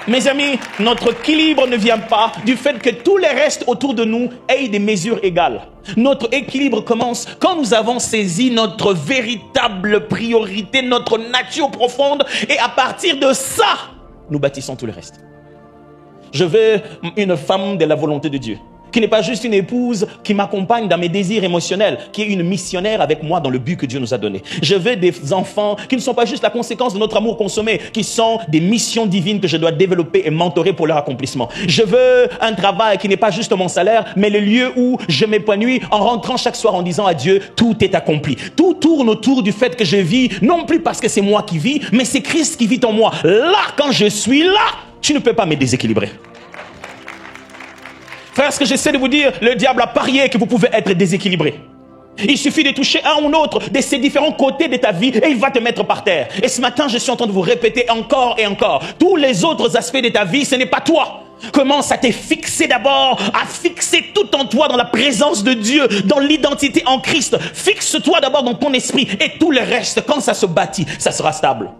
Mes amis, notre équilibre ne vient pas du fait que tous les restes autour de nous aient des mesures égales. Notre équilibre commence quand nous avons saisi notre véritable priorité, notre nature profonde, et à partir de ça, nous bâtissons tout le reste. Je veux une femme de la volonté de Dieu, qui n'est pas juste une épouse qui m'accompagne dans mes désirs émotionnels, qui est une missionnaire avec moi dans le but que Dieu nous a donné. Je veux des enfants qui ne sont pas juste la conséquence de notre amour consommé, qui sont des missions divines que je dois développer et mentorer pour leur accomplissement. Je veux un travail qui n'est pas juste mon salaire, mais le lieu où je m'épanouis en rentrant chaque soir en disant à Dieu, tout est accompli. Tout tourne autour du fait que je vis, non plus parce que c'est moi qui vis, mais c'est Christ qui vit en moi. Là, quand je suis là, tu ne peux pas me déséquilibrer. Frère, ce que j'essaie de vous dire, le diable a parié que vous pouvez être déséquilibré. Il suffit de toucher un ou l'autre de ces différents côtés de ta vie et il va te mettre par terre. Et ce matin, je suis en train de vous répéter encore et encore. Tous les autres aspects de ta vie, ce n'est pas toi. Commence à te fixer d'abord, à fixer tout en toi dans la présence de Dieu, dans l'identité en Christ. Fixe-toi d'abord dans ton esprit et tout le reste, quand ça se bâtit, ça sera stable.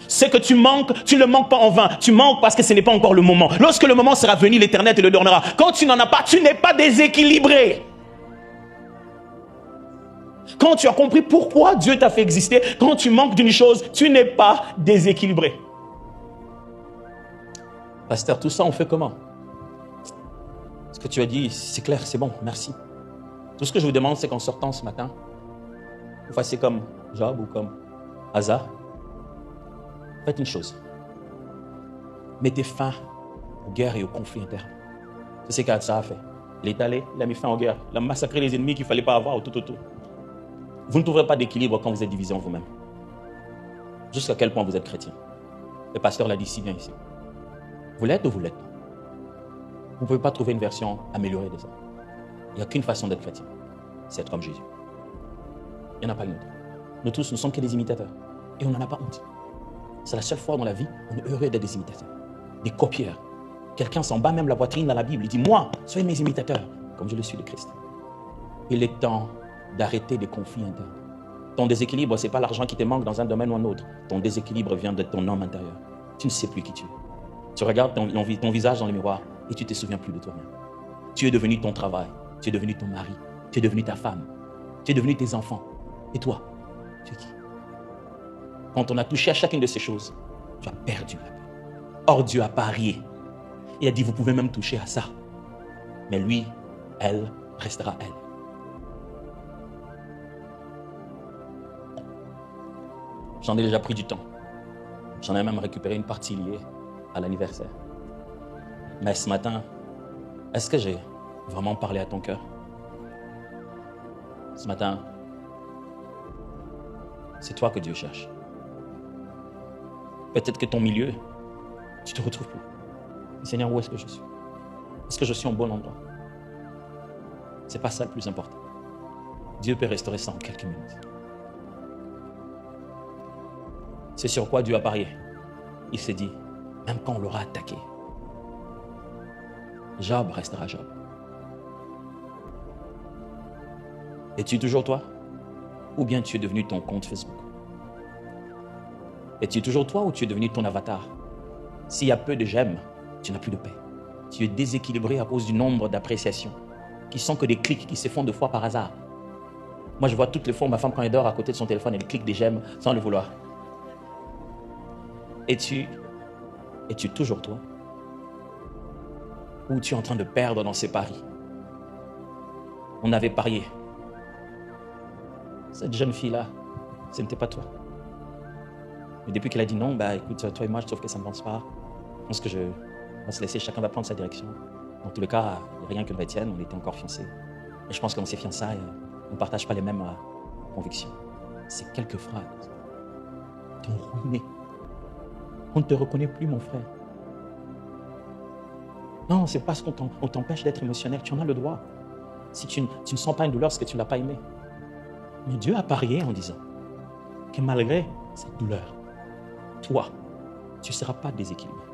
Ce que tu manques, tu ne le manques pas en vain. Tu manques parce que ce n'est pas encore le moment. Lorsque le moment sera venu, l'Éternel te le donnera. Quand tu n'en as pas, tu n'es pas déséquilibré. Quand tu as compris pourquoi Dieu t'a fait exister, quand tu manques d'une chose, tu n'es pas déséquilibré. Pasteur, tout ça, on fait comment? Ce que tu as dit, c'est clair, c'est bon, merci. Tout ce que je vous demande, c'est qu'en sortant ce matin, vous fassiez comme Job ou comme Asa. Faites une chose. Mettez fin aux guerres et aux conflits internes. C'est ce qu'Asa a fait. Il est allé, il a mis fin aux guerres. Il a massacré les ennemis qu'il ne fallait pas avoir tout autour. Vous ne trouverez pas d'équilibre quand vous êtes divisé en vous-même. Jusqu'à quel point vous êtes chrétien. Le pasteur l'a dit si bien ici. Vous l'êtes ou vous l'êtes pas? Vous ne pouvez pas trouver une version améliorée de ça. Il n'y a qu'une façon d'être chrétien. C'est être comme Jésus. Il n'y en a pas une autre. Nous tous, nous sommes que des imitateurs. Et on n'en a pas honte. C'est la seule fois dans la vie où on est heureux d'être des imitateurs, des copieurs. Quelqu'un s'en bat même la poitrine dans la Bible. Il dit, moi, soyez mes imitateurs, comme je le suis de Christ. Il est temps d'arrêter les conflits internes. Ton déséquilibre, ce n'est pas l'argent qui te manque dans un domaine ou un autre. Ton déséquilibre vient de ton homme intérieur. Tu ne sais plus qui tu es. Tu regardes ton visage dans le miroir et tu ne te souviens plus de toi-même. Tu es devenu ton travail, tu es devenu ton mari, tu es devenu ta femme, tu es devenu tes enfants. Et toi, tu es qui? Quand on a touché à chacune de ces choses, tu as perdu la paix. Or, Dieu a parié. Il a dit, vous pouvez même toucher à ça. Mais lui, elle, restera elle. J'en ai déjà pris du temps. J'en ai même récupéré une partie liée à l'anniversaire. Mais ce matin, est-ce que j'ai vraiment parlé à ton cœur? Ce matin, c'est toi que Dieu cherche. Peut-être que ton milieu, tu ne te retrouves plus. Seigneur, où est-ce que je suis? Est-ce que je suis au bon endroit? Ce n'est pas ça le plus important. Dieu peut restaurer ça en quelques minutes. C'est sur quoi Dieu a parié. Il s'est dit, même quand on l'aura attaqué, Job restera Job. Es-tu toujours toi? Ou bien tu es devenu ton compte Facebook? Es-tu toujours toi ou tu es devenu ton avatar? S'il y a peu de j'aime, tu n'as plus de paix. Tu es déséquilibré à cause du nombre d'appréciations qui sont que des clics qui se font deux fois par hasard. Moi, je vois toutes les fois ma femme, quand elle dort à côté de son téléphone, elle clique des j'aime sans le vouloir. Es-tu toujours toi? Ou tu es en train de perdre dans ces paris? On avait parié. Cette jeune fille-là, ce n'était pas toi. Mais depuis qu'elle a dit non, écoute, toi et moi, je trouve que ça ne pense pas. Je pense que on va se laisser, chacun va prendre sa direction. Dans tous les cas, il n'y a rien que le retienne, on était encore fiancés. Et je pense que dans ces fiançailles, on ne partage pas les mêmes convictions. Ces quelques phrases t'ont ruiné. On ne te reconnaît plus, mon frère. Non, c'est parce qu'on t'empêche d'être émotionnel. Tu en as le droit. Si tu ne sens pas une douleur, c'est que tu ne l'as pas aimé. Mais Dieu a parié en disant que malgré cette douleur, toi, tu ne seras pas déséquilibré.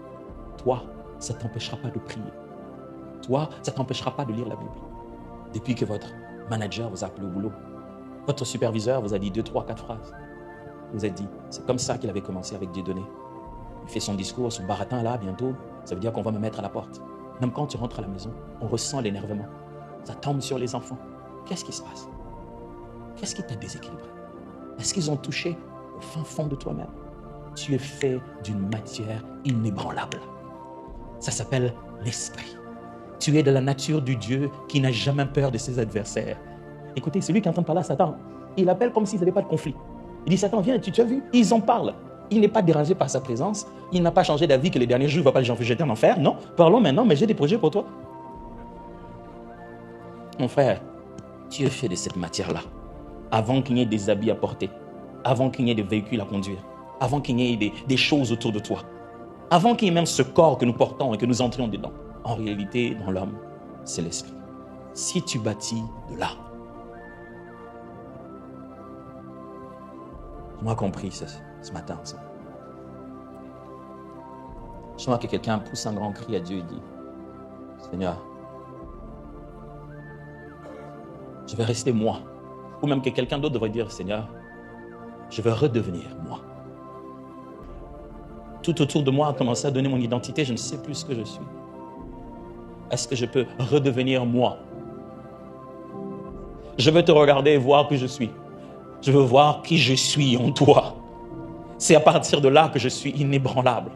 Toi, ça ne t'empêchera pas de prier. Toi, ça ne t'empêchera pas de lire la Bible. depuis que votre manager vous a appelé au boulot. Votre superviseur vous a dit 2, 3, 4 phrases. Vous vous êtes dit, c'est comme ça qu'il avait commencé avec Dieudonné. Il fait son discours, son baratin là, bientôt, ça veut dire qu'on va me mettre à la porte. Même quand tu rentres à la maison, on ressent l'énervement. Ça tombe sur les enfants. Qu'est-ce qui se passe? Qu'est-ce qui t'a déséquilibré? Est-ce qu'ils ont touché au fin fond de toi-même? Tu es fait d'une matière inébranlable. Ça s'appelle l'esprit. Tu es de la nature du Dieu qui n'a jamais peur de ses adversaires. Écoutez, celui qui est en train de parler à Satan, il appelle comme s'il n'avait pas de conflit. Il dit, Satan, viens, tu as vu? Ils en parlent. Il n'est pas dérangé par sa présence. Il n'a pas changé d'avis que les derniers jours, il ne va pas les jeter en enfer. Non, parlons maintenant, mais j'ai des projets pour toi. Mon frère, tu es fait de cette matière-là. Avant qu'il n'y ait des habits à porter, avant qu'il n'y ait des véhicules à conduire, avant qu'il n'y ait des choses autour de toi, avant qu'il y ait même ce corps que nous portons et que nous entrions dedans. En réalité, dans l'homme, c'est l'esprit. Si tu bâtis de là, on a compris ce matin. Ça. Je sens que quelqu'un pousse un grand cri à Dieu et dit, Seigneur, je vais rester moi. Ou même que quelqu'un d'autre devrait dire, Seigneur, je vais redevenir moi. Tout autour de moi a commencé à donner mon identité, je ne sais plus ce que je suis. Est-ce que je peux redevenir moi? Je veux te regarder et voir qui je suis. Je veux voir qui je suis en toi. C'est à partir de là que je suis inébranlable.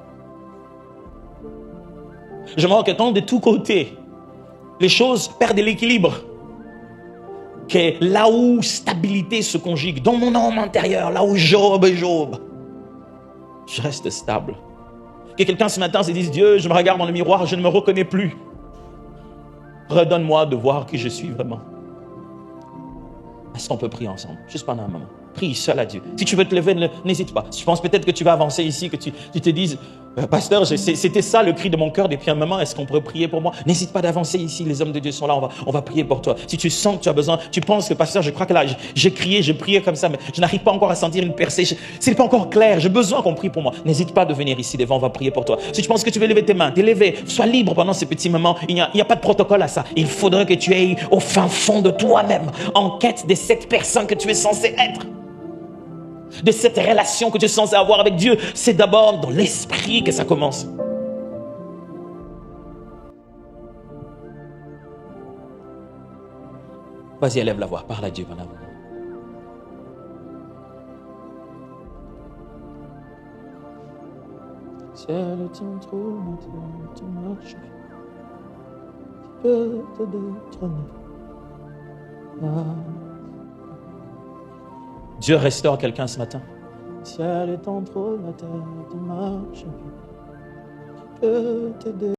Je vois que quand de tous côtés, les choses perdent l'équilibre, que là où stabilité se conjugue, dans mon homme intérieur, là où Job est Job, je reste stable. Que quelqu'un ce matin se dise, Dieu, je me regarde dans le miroir, je ne me reconnais plus. Redonne-moi de voir qui je suis vraiment. Est-ce qu'on peut prier ensemble? Juste pendant un moment. Prie seul à Dieu. Si tu veux te lever, n'hésite pas. Je pense peut-être que tu vas avancer ici, que tu te dises, pasteur, c'était ça le cri de mon cœur depuis un moment. Est-ce qu'on pourrait prier pour moi? N'hésite pas d'avancer ici. Les hommes de Dieu sont là. On va prier pour toi. Si tu sens que tu as besoin, tu penses que pasteur, je crois que là, j'ai crié, j'ai prié comme ça, mais je n'arrive pas encore à sentir une percée. C'est pas encore clair. J'ai besoin qu'on prie pour moi. N'hésite pas de venir ici devant. On va prier pour toi. Si tu penses que tu veux lever tes mains, t'es levé. Sois libre pendant ces petits moments. Il n'y a pas de protocole à ça. Il faudrait que tu ailles au fin fond de toi-même, en quête de cette personne que tu es censé être. De cette relation que tu es censé avoir avec Dieu. C'est d'abord dans l'esprit que ça commence. Vas-y, élève la voix, parle à Dieu pendant un moment. C'est le temps trop maintenant, tu marches. Tu peux te détrôner. Dieu restaure quelqu'un ce matin. Ciel est trop la terre te marche. Tu peux te